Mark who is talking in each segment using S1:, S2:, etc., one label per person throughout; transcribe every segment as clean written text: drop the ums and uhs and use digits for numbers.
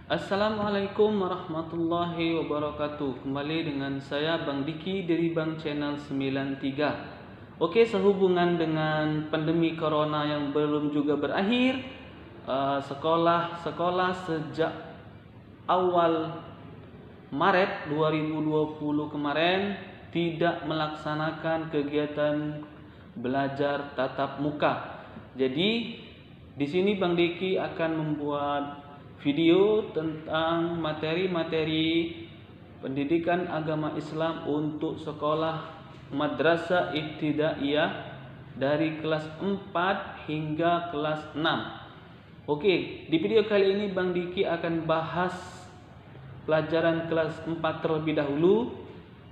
S1: Assalamualaikum warahmatullahi wabarakatuh. Kembali dengan saya Bang Diki dari Bang Channel 93. Oke, sehubungan dengan pandemi corona yang belum juga berakhir, sekolah sejak awal Maret 2020 kemarin tidak melaksanakan kegiatan belajar tatap muka. Jadi di sini Bang Diki akan membuat video tentang materi-materi pendidikan agama Islam untuk sekolah madrasah ibtidaiyah dari kelas 4 hingga kelas 6. Oke, di video kali ini Bang Diki akan bahas pelajaran kelas 4 terlebih dahulu.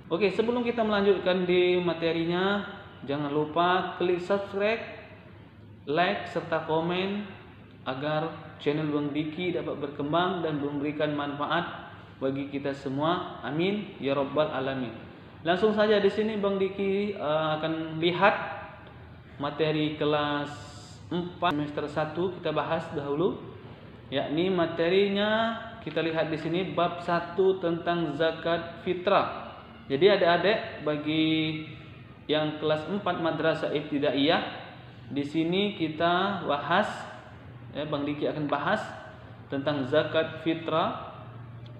S1: Oke, sebelum kita melanjutkan di materinya, jangan lupa klik subscribe, like, serta komen agar channel Bang Diki dapat berkembang dan memberikan manfaat bagi kita semua. Amin ya rabbal alamin. Langsung saja di sini Bang Diki akan lihat materi kelas 4 semester 1 kita bahas dahulu. Yakni materinya kita lihat di sini bab 1 tentang zakat fitrah. Jadi adik-adik bagi yang kelas 4 madrasah ibtidaiyah, di sini kita bahas, Bang Diki akan bahas tentang zakat fitrah,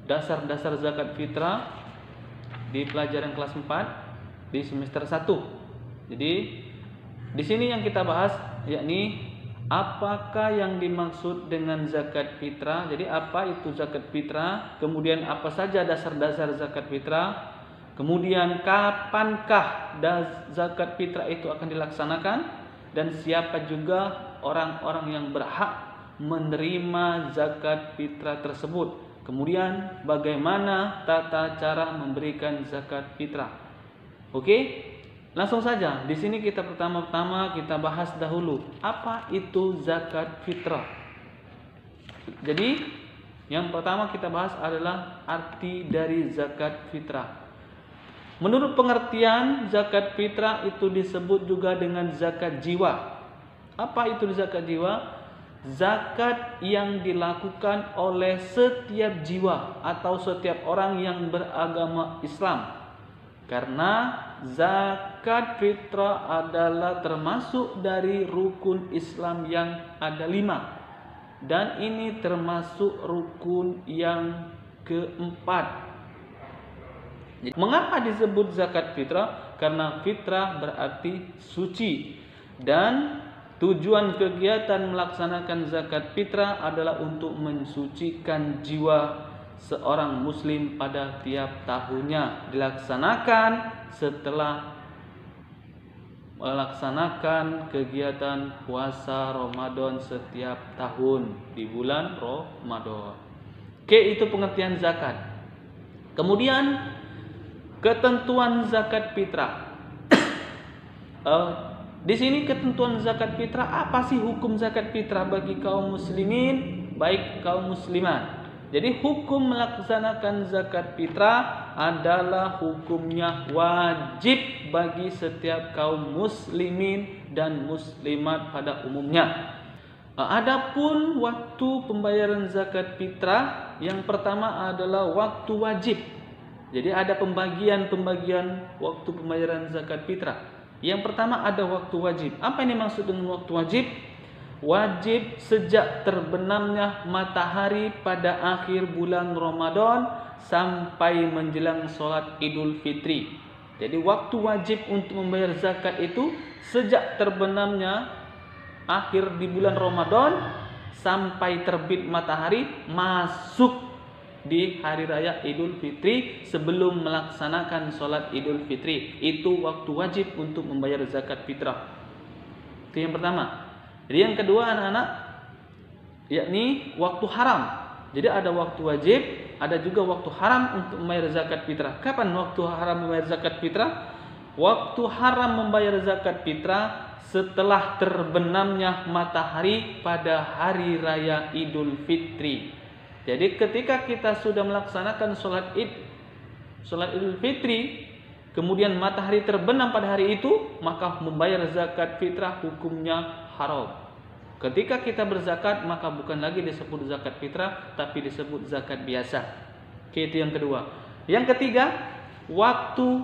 S1: dasar-dasar zakat fitrah di pelajaran kelas 4 di semester 1. Jadi di sini yang kita bahas yakni apakah yang dimaksud dengan zakat fitrah. Jadi apa itu zakat fitrah? Kemudian apa saja dasar-dasar zakat fitrah? Kemudian kapankah zakat fitrah itu akan dilaksanakan? Dan siapa juga orang-orang yang berhak menerima zakat fitrah tersebut. Kemudian bagaimana tata cara memberikan zakat fitrah. Oke, langsung saja. Di sini kita pertama-tama kita bahas dahulu apa itu zakat fitrah. Jadi yang pertama kita bahas adalah arti dari zakat fitrah. Menurut pengertian zakat fitrah itu disebut juga dengan zakat jiwa. Apa itu zakat jiwa? Zakat yang dilakukan oleh setiap jiwa atau setiap orang yang beragama Islam. Karena zakat fitrah adalah termasuk dari rukun Islam yang ada 5. Dan ini termasuk rukun yang keempat. Mengapa disebut zakat fitrah? Karena fitrah berarti suci. Dan tujuan kegiatan melaksanakan zakat fitrah adalah untuk mensucikan jiwa seorang muslim pada tiap tahunnya. Dilaksanakan setelah melaksanakan kegiatan puasa Ramadan setiap tahun di bulan Ramadan. Oke, itu pengertian zakat. Kemudian ketentuan zakat fitrah. Di sini ketentuan zakat fitrah, apa sih hukum zakat fitrah bagi kaum muslimin baik kaum muslimat? Jadi hukum melaksanakan zakat fitrah adalah hukumnya wajib bagi setiap kaum muslimin dan muslimat pada umumnya. Adapun waktu pembayaran zakat fitrah, yang pertama adalah waktu wajib. Jadi ada pembagian waktu pembayaran zakat fitrah. Yang pertama ada waktu wajib. Apa ini maksud dengan waktu wajib? Wajib sejak terbenamnya matahari pada akhir bulan Ramadan sampai menjelang sholat Idul Fitri. Jadi waktu wajib untuk membayar zakat itu sejak terbenamnya akhir di bulan Ramadan sampai terbit matahari masuk di hari raya Idul Fitri sebelum melaksanakan sholat Idul Fitri. Itu waktu wajib untuk membayar zakat fitrah. Itu yang pertama. Jadi yang kedua anak-anak, yakni waktu haram. Jadi ada waktu wajib, ada juga waktu haram untuk membayar zakat fitrah. Kapan waktu haram membayar zakat fitrah? Waktu haram membayar zakat fitrah setelah terbenamnya matahari pada hari raya Idul Fitri. Jadi ketika kita sudah melaksanakan sholat Idul Fitri, kemudian matahari terbenam pada hari itu, maka membayar zakat fitrah hukumnya haram. Ketika kita berzakat, maka bukan lagi disebut zakat fitrah, tapi disebut zakat biasa. Oke, itu yang kedua. Yang ketiga, waktu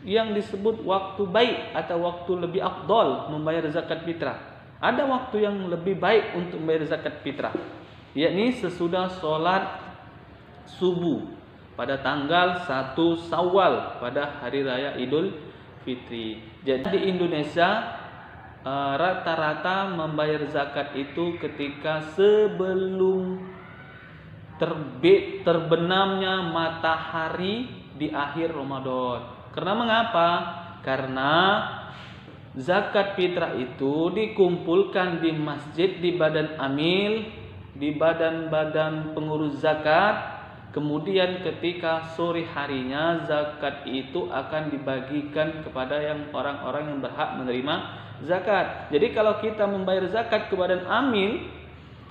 S1: yang disebut waktu baik atau waktu lebih afdal membayar zakat fitrah. Ada waktu yang lebih baik untuk membayar zakat fitrah, yakni sesudah sholat subuh pada tanggal 1 Syawal pada hari raya Idul Fitri. Jadi di Indonesia rata-rata membayar zakat itu ketika sebelum terbenamnya matahari di akhir Ramadan. Karena mengapa? Karena zakat fitrah itu dikumpulkan di masjid, di badan amil, di badan-badan pengurus zakat. Kemudian ketika sore harinya zakat itu akan dibagikan kepada orang-orang yang berhak menerima zakat. Jadi kalau kita membayar zakat ke badan amil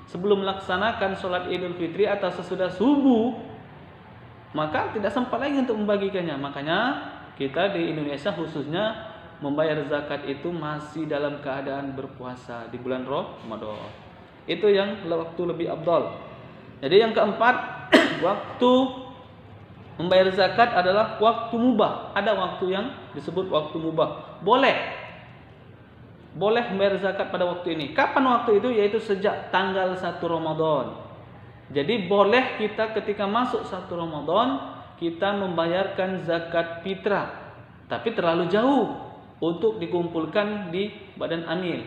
S1: sebelum melaksanakan sholat Idul Fitri atau sesudah subuh, maka tidak sempat lagi untuk membagikannya. Makanya kita di Indonesia khususnya membayar zakat itu masih dalam keadaan berpuasa di bulan Ramadan. Itu yang waktu lebih afdal. Jadi yang keempat, waktu membayar zakat adalah waktu mubah. Ada waktu yang disebut waktu mubah. Boleh membayar zakat pada waktu ini. Kapan waktu itu? Yaitu sejak tanggal 1 Ramadan. Jadi boleh kita ketika masuk 1 Ramadan kita membayarkan zakat fitrah, tapi terlalu jauh untuk dikumpulkan di badan amil.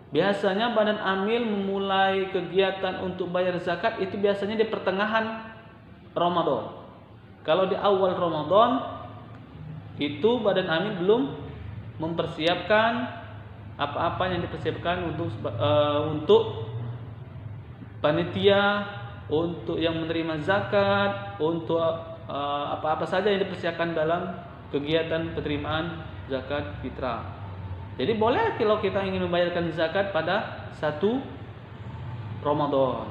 S1: Biasanya badan amil memulai kegiatan untuk bayar zakat itu biasanya di pertengahan Ramadan. Kalau di awal Ramadan itu badan amil belum mempersiapkan apa-apa yang dipersiapkan untuk panitia, untuk yang menerima zakat, untuk apa-apa saja yang dipersiapkan dalam kegiatan penerimaan zakat fitrah. Jadi boleh kalau kita ingin membayarkan zakat pada 1 Ramadan.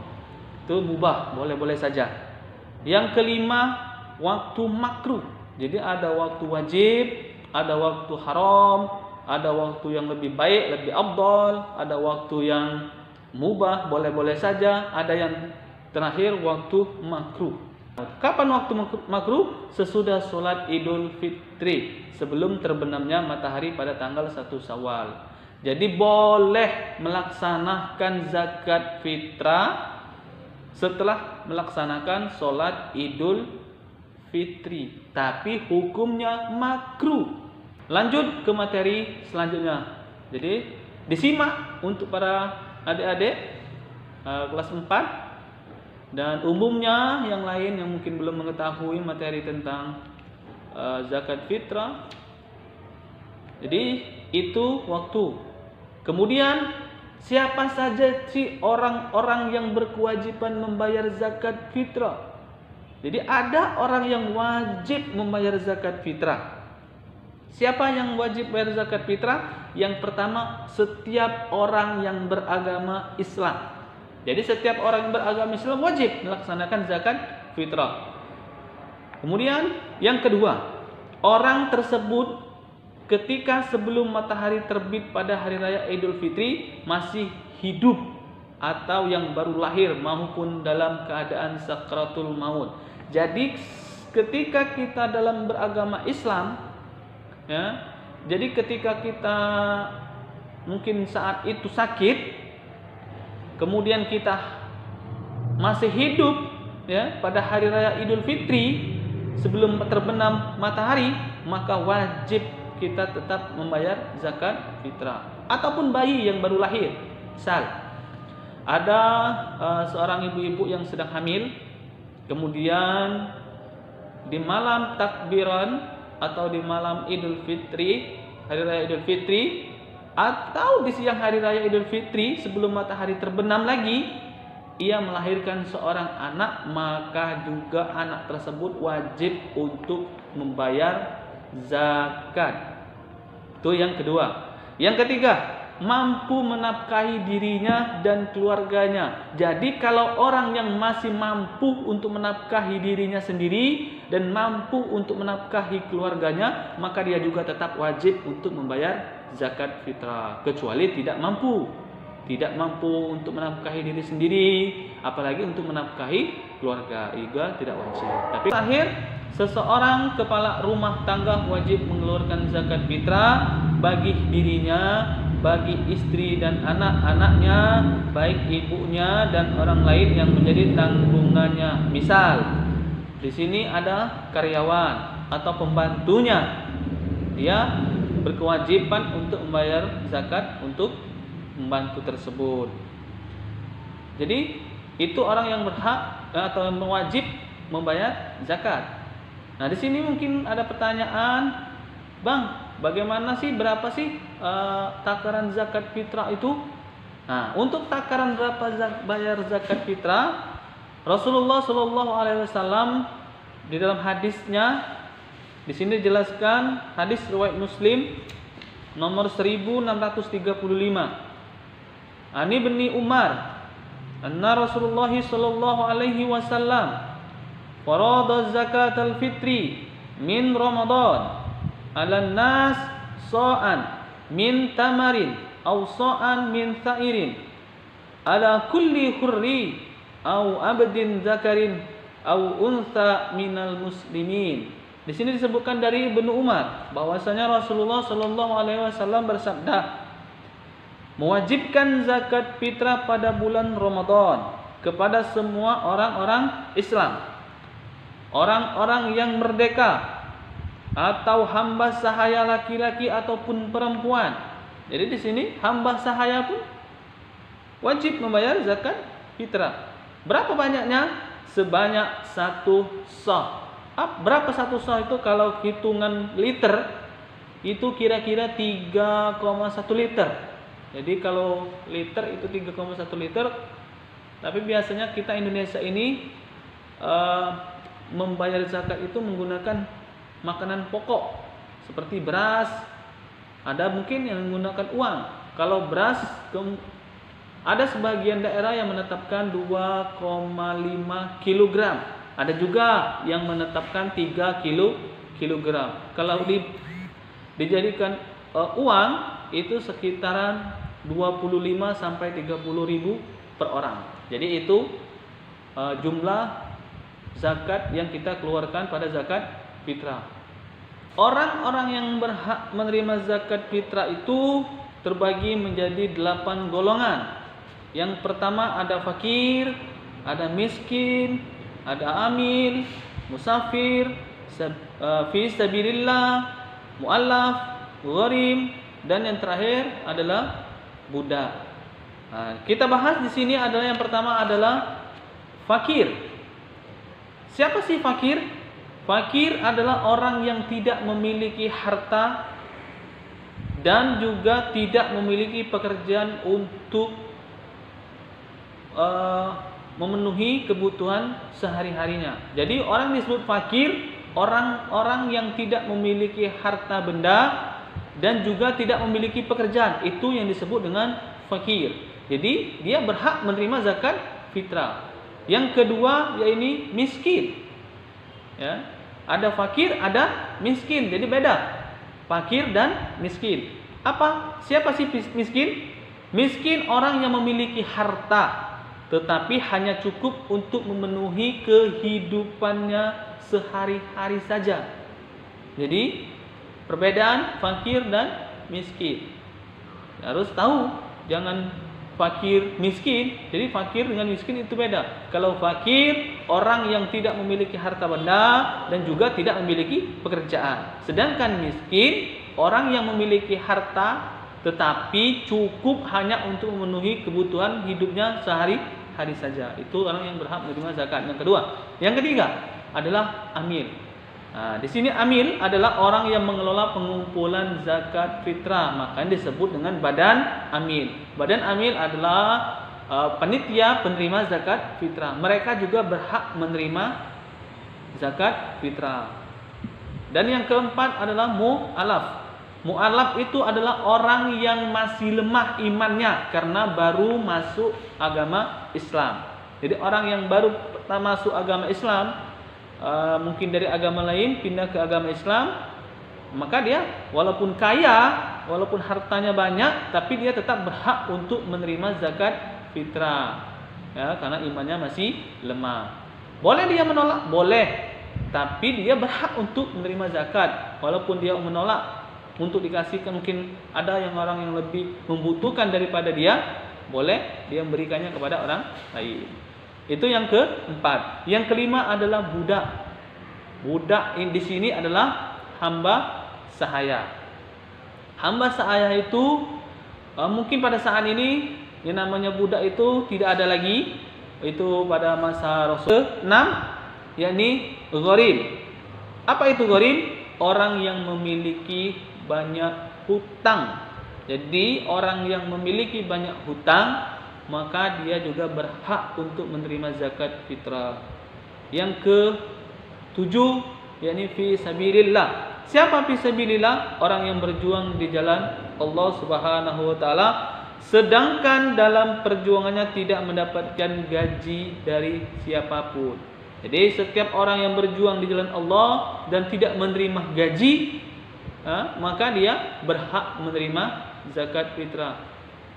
S1: Itu mubah, boleh-boleh saja. Yang kelima, waktu makruh. Jadi ada waktu wajib, ada waktu haram, ada waktu yang lebih baik, lebih afdal, ada waktu yang mubah, boleh-boleh saja, ada yang terakhir waktu makruh. Kapan waktu makruh? Sesudah sholat Idul Fitri, sebelum terbenamnya matahari pada tanggal 1 Syawal. Jadi boleh melaksanakan zakat fitrah setelah melaksanakan sholat Idul Fitri, tapi hukumnya makruh. Lanjut ke materi selanjutnya. Jadi disimak untuk para adik-adik kelas 4 dan umumnya yang lain yang mungkin belum mengetahui materi tentang zakat fitrah. Jadi itu waktu. Kemudian siapa saja sih orang-orang yang berkewajiban membayar zakat fitrah? Jadi ada orang yang wajib membayar zakat fitrah. Siapa yang wajib bayar zakat fitrah? Yang pertama, setiap orang yang beragama Islam. Jadi setiap orang yang beragama Islam wajib melaksanakan zakat fitrah. Kemudian yang kedua, orang tersebut ketika sebelum matahari terbit pada hari raya Idul Fitri masih hidup atau yang baru lahir maupun dalam keadaan sakratul maut. Jadi ketika kita dalam beragama Islam, ya, jadi ketika kita mungkin saat itu sakit, kemudian kita masih hidup, ya, pada hari raya Idul Fitri sebelum terbenam matahari, maka wajib kita tetap membayar zakat fitrah. Ataupun bayi yang baru lahir, misal ada seorang ibu-ibu yang sedang hamil, kemudian di malam takbiran atau di malam Idul Fitri, hari raya Idul Fitri, atau di siang hari raya Idul Fitri sebelum matahari terbenam lagi, ia melahirkan seorang anak, maka juga anak tersebut wajib untuk membayar zakat. Itu yang kedua. Yang ketiga, mampu menafkahi dirinya dan keluarganya. Jadi kalau orang yang masih mampu untuk menafkahi dirinya sendiri dan mampu untuk menafkahi keluarganya, maka dia juga tetap wajib untuk membayar zakat fitrah, kecuali tidak mampu. tidak mampu untuk menafkahi diri sendiri, apalagi untuk menafkahi keluarga, juga tidak wajib. Tapi terakhir, seseorang kepala rumah tangga wajib mengeluarkan zakat fitrah bagi dirinya, bagi istri dan anak-anaknya, baik ibunya dan orang lain yang menjadi tanggungannya. Misal, di sini ada karyawan atau pembantunya, dia berkewajiban untuk membayar zakat untuk membantu tersebut. Jadi itu orang yang berhak atau yang wajib membayar zakat. Nah, di sini mungkin ada pertanyaan, Bang, bagaimana sih, berapa sih takaran zakat fitrah itu? Nah, untuk takaran berapa bayar zakat fitrah, Rasulullah Shallallahu Alaihi Wasallam di dalam hadisnya, di sini dijelaskan, hadis riwayat Muslim nomor 1635. Ani bin Umar, anna Rasulullah Shallallahu Alaihi Wasallam farada zakat al-fitri min Ramadan ala nas sa'an min tamarin aw sa'an min sa'irin ala kulli hurri aw abdin zakarin aw unsa minal muslimin. Di sini disebutkan dari Ibnu Umar bahwasanya Rasulullah Shallallahu Alaihi Wasallam bersabda, mewajibkan zakat fitrah pada bulan Ramadan kepada semua orang-orang Islam, orang-orang yang merdeka atau hamba sahaya laki-laki ataupun perempuan. Jadi di sini hamba sahaya pun wajib membayar zakat fitrah. Berapa banyaknya? Sebanyak 1 sah. Berapa 1 sah itu? Kalau hitungan liter itu kira-kira 3,1 liter. Jadi kalau liter itu 3,1 liter. Tapi biasanya kita Indonesia ini membayar zakat itu menggunakan makanan pokok seperti beras. Ada mungkin yang menggunakan uang. Kalau beras, ada sebagian daerah yang menetapkan 2,5 kg. Ada juga yang menetapkan 3 kilogram. Kalau dijadikan uang itu sekitaran 25 sampai 30 ribu per orang. Jadi itu jumlah zakat yang kita keluarkan pada zakat fitrah. Orang-orang yang berhak menerima zakat fitrah itu terbagi menjadi 8 golongan. Yang pertama ada fakir, ada miskin, ada amil, musafir, fi sabilillah, mu'allaf, gharim, dan yang terakhir adalah budak. Nah, kita bahas di sini adalah yang pertama adalah fakir. Siapa sih fakir? Fakir adalah orang yang tidak memiliki harta dan juga tidak memiliki pekerjaan untuk memenuhi kebutuhan sehari-harinya. Jadi orang disebut fakir, orang-orang yang tidak memiliki harta benda dan juga tidak memiliki pekerjaan, itu yang disebut dengan fakir. Jadi dia berhak menerima zakat fitrah. Yang kedua yaitu miskin. Ya, ada fakir, ada miskin. Jadi beda fakir dan miskin. Siapa sih miskin? Miskin orang yang memiliki harta tetapi hanya cukup untuk memenuhi kehidupannya sehari-hari saja. Jadi perbedaan fakir dan miskin. Harus tahu, jangan fakir miskin. Jadi fakir dengan miskin itu beda. Kalau fakir orang yang tidak memiliki harta benda dan juga tidak memiliki pekerjaan. Sedangkan miskin orang yang memiliki harta tetapi cukup hanya untuk memenuhi kebutuhan hidupnya sehari-hari saja. Itu orang yang berhak menerima zakat. Yang kedua, yang ketiga adalah amil. Nah, di sini amil adalah orang yang mengelola pengumpulan zakat fitrah, makanya disebut dengan badan amil. Badan amil adalah panitia penerima zakat fitrah. Mereka juga berhak menerima zakat fitrah. Dan yang keempat adalah mu'alaf. Mu'alaf itu adalah orang yang masih lemah imannya karena baru masuk agama Islam. Jadi orang yang baru pertama masuk agama Islam, mungkin dari agama lain pindah ke agama Islam, maka dia walaupun kaya walaupun hartanya banyak, tapi dia tetap berhak untuk menerima zakat fitrah. Ya, karena imannya masih lemah. Boleh dia menolak? Boleh. Tapi dia berhak untuk menerima zakat. Walaupun dia menolak untuk dikasihkan, mungkin ada yang orang yang lebih membutuhkan daripada dia, boleh dia memberikannya kepada orang lain. Itu yang keempat. Yang kelima adalah budak. Budak di sini adalah hamba sahaya. Hamba sahaya itu mungkin pada saat ini yang namanya budak itu tidak ada lagi. Itu pada masa Rasul 6, yakni gharib. Apa itu gharib? Orang yang memiliki banyak hutang. Jadi orang yang memiliki banyak hutang, maka dia juga berhak untuk menerima zakat fitrah. Yang ke-7, yakni fi sabilillah. Siapa fi sabilillah? Orang yang berjuang di jalan Allah Subhanahu wa taala, sedangkan dalam perjuangannya tidak mendapatkan gaji dari siapapun. Jadi setiap orang yang berjuang di jalan Allah dan tidak menerima gaji, maka dia berhak menerima zakat fitrah.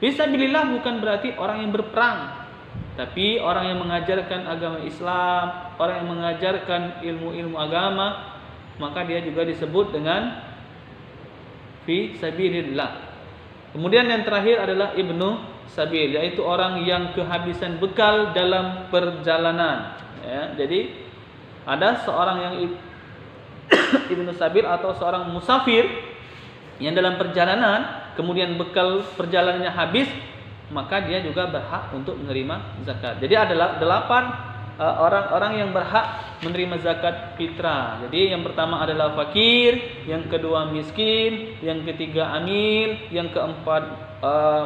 S1: Fisabilillah bukan berarti orang yang berperang, tapi orang yang mengajarkan agama Islam, orang yang mengajarkan ilmu-ilmu agama, maka dia juga disebut dengan fisabilillah. Kemudian yang terakhir adalah ibnu sabil, yaitu orang yang kehabisan bekal dalam perjalanan. Ya, jadi ada seorang yang ibnu sabil atau seorang musafir yang dalam perjalanan, kemudian bekal perjalanannya habis, maka dia juga berhak untuk menerima zakat. Jadi adalah 8 orang-orang yang berhak menerima zakat fitrah. Jadi yang pertama adalah fakir, yang kedua miskin, yang ketiga amil, yang keempat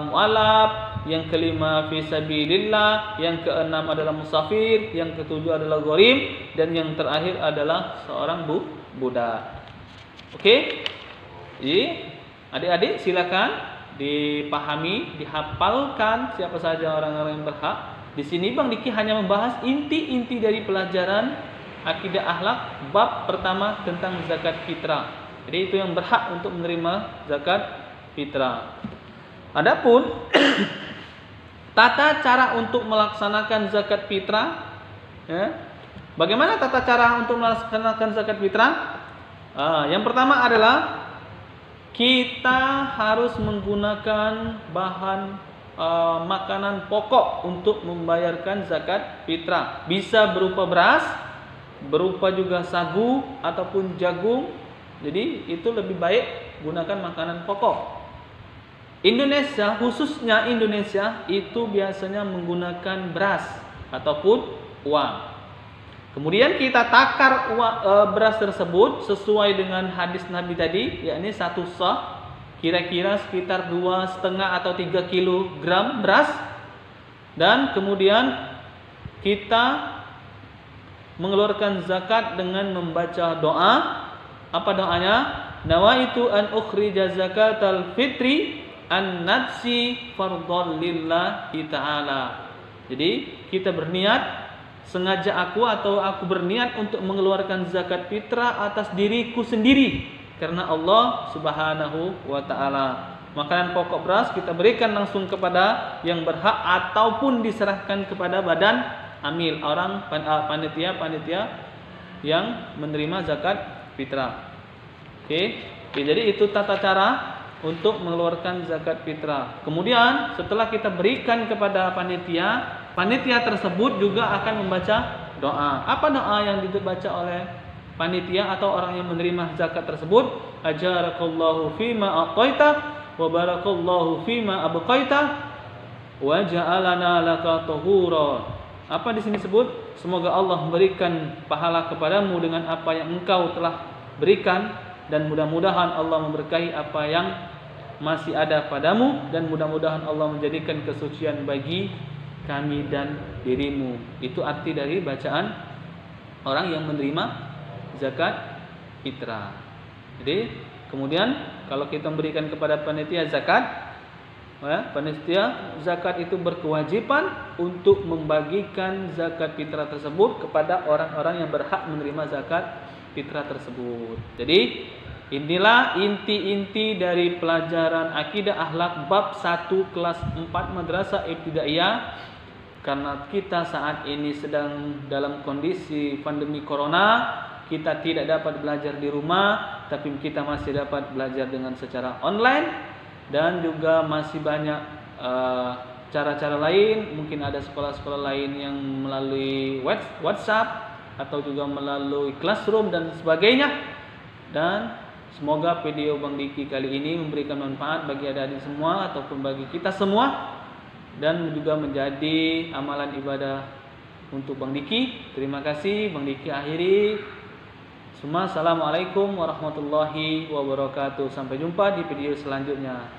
S1: mu'alaf, yang kelima fisabilillah, yang keenam adalah musafir, yang ketujuh adalah gharib, dan yang terakhir adalah seorang budak. Oke? Jadi adik-adik silakan dipahami, dihafalkan siapa saja orang-orang yang berhak. Di sini Bang Diki hanya membahas inti-inti dari pelajaran akidah akhlak bab pertama tentang zakat fitrah. Jadi itu yang berhak untuk menerima zakat fitrah. Adapun tata cara untuk melaksanakan zakat fitrah, ya, bagaimana tata cara untuk melaksanakan zakat fitrah? Yang pertama adalah kita harus menggunakan bahan makanan pokok untuk membayarkan zakat fitrah. Bisa berupa beras, berupa juga sagu ataupun jagung. Jadi itu lebih baik gunakan makanan pokok. Indonesia, khususnya Indonesia, itu biasanya menggunakan beras ataupun uang. Kemudian kita takar beras tersebut sesuai dengan hadis Nabi tadi, yakni 1 sah, kira-kira sekitar 2,5 atau 3 kilogram beras. Dan kemudian kita mengeluarkan zakat dengan membaca doa. Apa doanya? Nawaitu an ukhrija zakatal fitri an nafsi fardhan lillahi ta'ala. Jadi kita berniat, sengaja aku berniat untuk mengeluarkan zakat fitrah atas diriku sendiri karena Allah Subhanahu wa taala. Makanan pokok beras kita berikan langsung kepada yang berhak ataupun diserahkan kepada badan amil, orang panitia yang menerima zakat fitrah. Oke, jadi itu tata cara untuk mengeluarkan zakat fitrah. Kemudian setelah kita berikan kepada panitia tersebut juga akan membaca doa. Apa doa yang dibaca oleh panitia atau orang yang menerima zakat tersebut? Ajarakallahu fima a'taita wa barakallahu fima abqaita wa ja'alana laka tahura. Apa di sini sebut? Semoga Allah memberikan pahala kepadamu dengan apa yang engkau telah berikan, dan mudah-mudahan Allah memberkahi apa yang masih ada padamu, dan mudah-mudahan Allah menjadikan kesucian bagi kami dan dirimu. Itu arti dari bacaan orang yang menerima zakat fitrah. Jadi kemudian kalau kita memberikan kepada panitia zakat, panitia zakat itu berkewajiban untuk membagikan zakat fitrah tersebut kepada orang-orang yang berhak menerima zakat fitrah tersebut. Jadi Inilah inti-inti dari pelajaran akidah akhlak bab 1 kelas 4 Madrasah Ibtidaiyah. Karena kita saat ini sedang dalam kondisi pandemi corona, kita tidak dapat belajar di rumah, tapi kita masih dapat belajar dengan secara online, dan juga masih banyak cara-cara lain. Mungkin ada sekolah-sekolah lain yang melalui WhatsApp atau juga melalui Classroom dan sebagainya. Dan semoga video Bang Diki kali ini memberikan manfaat bagi adik-adik semua ataupun bagi kita semua, dan juga menjadi amalan ibadah untuk Bang Diki. Terima kasih Bang Diki akhiri. Assalamualaikum warahmatullahi wabarakatuh. Sampai jumpa di video selanjutnya.